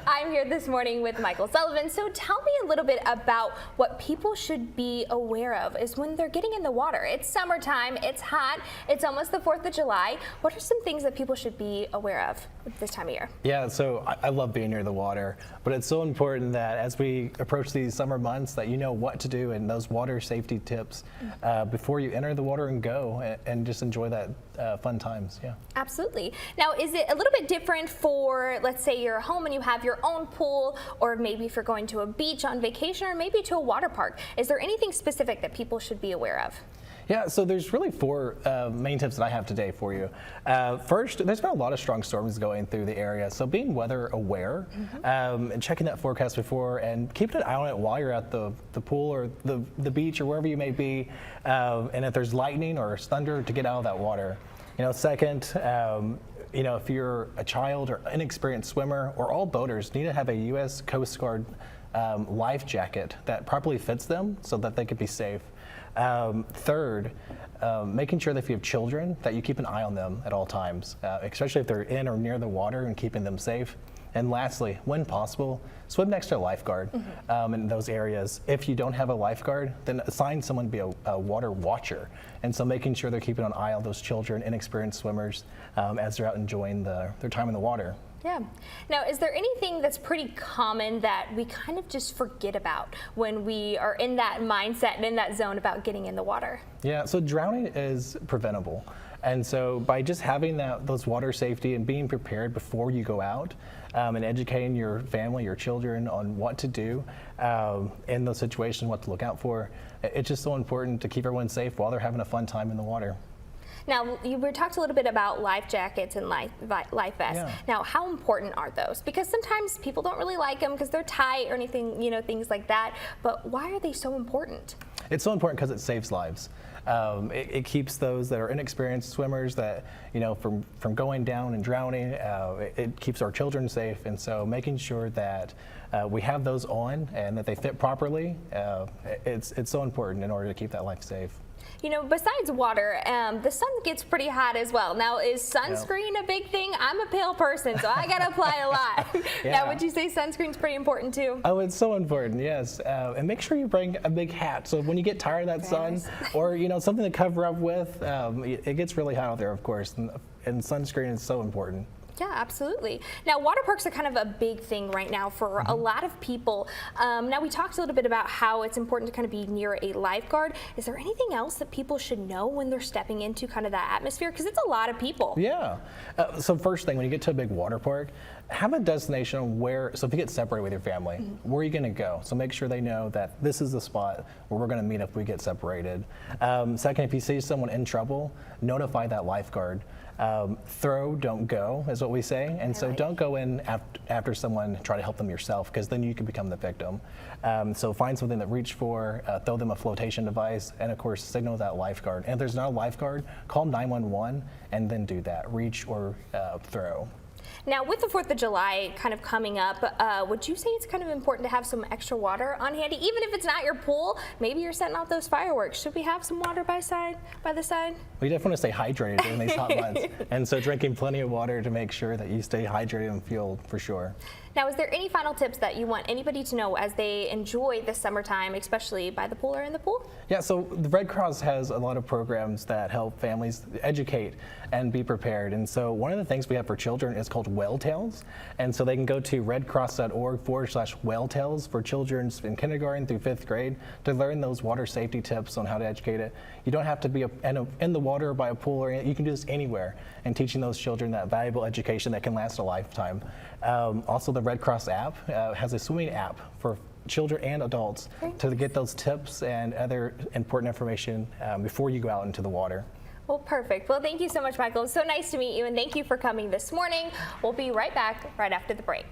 I'm here this morning with Michael Sullivan. So tell me a little bit about what people should be aware of is when they're getting in the water. It's summertime, it's hot, it's almost the 4th of July. What are some things that people should be aware of this time of year? Yeah, so I love being near the water, but it's so important that as we approach these summer months that you know what to do and those water safety tips before you enter the water and go and just enjoy that fun times. Yeah. Absolutely. Now, is it a little bit different for, let's say you're home and you have your own pool, or maybe if you're going to a beach on vacation, or maybe to a water park? Is there anything specific that people should be aware of? Yeah, so there's really four main tips that I have today for you. First, there's been a lot of strong storms going through the area, so being weather aware and checking that forecast before and keeping an eye on it while you're at the pool or the beach or wherever you may be, and if there's lightning or thunder, to get out of that water. Second, if you're a child or inexperienced swimmer, or all boaters need to have a U.S. Coast Guard life jacket that properly fits them so that they could be safe. Third, making sure that if you have children, that you keep an eye on them at all times, especially if they're in or near the water, and keeping them safe. And lastly, when possible, swim next to a lifeguard in those areas. If you don't have a lifeguard, then assign someone to be a water watcher. And so making sure they're keeping an eye on those children, inexperienced swimmers, as they're out enjoying their time in the water. Yeah. Now, is there anything that's pretty common that we kind of just forget about when we are in that mindset and in that zone about getting in the water? Yeah, so drowning is preventable. And so by just having those water safety and being prepared before you go out and educating your family, your children on what to do in those situations, what to look out for, it's just so important to keep everyone safe while they're having a fun time in the water. Now, we talked a little bit about life jackets and life vests. Yeah. Now, how important are those? Because sometimes people don't really like them because they're tight or anything, things like that. But why are they so important? It's so important because it saves lives. It keeps those that are inexperienced swimmers that, from going down and drowning. It keeps our children safe. And so making sure that we have those on and that they fit properly, it's so important in order to keep that life safe. Besides water, the sun gets pretty hot as well. Now, is sunscreen a big thing? I'm a pale person, so I got to apply a lot. Yeah. Now, would you say sunscreen's pretty important too? Oh, it's so important, yes. And make sure you bring a big hat. So when you get tired of that sun, or something to cover up with, it gets really hot out there, of course, and sunscreen is so important. Yeah, absolutely. Now, water parks are kind of a big thing right now for a lot of people. Now, we talked a little bit about how it's important to kind of be near a lifeguard. Is there anything else that people should know when they're stepping into kind of that atmosphere? Because it's a lot of people. Yeah. So first thing, when you get to a big water park, have a destination so if you get separated with your family, where are you going to go? So make sure they know that this is the spot where we're going to meet if we get separated. Second, if you see someone in trouble, notify that lifeguard. Throw, don't go, is what we say. And so don't go in after someone, try to help them yourself, because then you can become the victim. So find something to reach for, throw them a flotation device, and of course signal that lifeguard. And if there's not a lifeguard, call 911 and then do that, reach or throw. Now, with the 4th of July kind of coming up, would you say it's kind of important to have some extra water on handy? Even if it's not your pool, maybe you're setting off those fireworks. Should we have some water by the side? We definitely want to stay hydrated during these hot months. And so drinking plenty of water to make sure that you stay hydrated and fueled for sure. Now, is there any final tips that you want anybody to know as they enjoy the summertime, especially by the pool or in the pool? Yeah, so the Red Cross has a lot of programs that help families educate and be prepared. And so one of the things we have for children is called Whale Tales. And so they can go to redcross.org/Whale Tales for children in kindergarten through 5th grade to learn those water safety tips on how to educate it. You don't have to be in the water by a pool, or you can do this anywhere, and teaching those children that valuable education that can last a lifetime. Also, the Red Cross app has a swimming app for children and adults to get those tips and other important information before you go out into the water. Well, perfect. Well, thank you so much, Michael. It was so nice to meet you, and thank you for coming this morning. We'll be right back right after the break.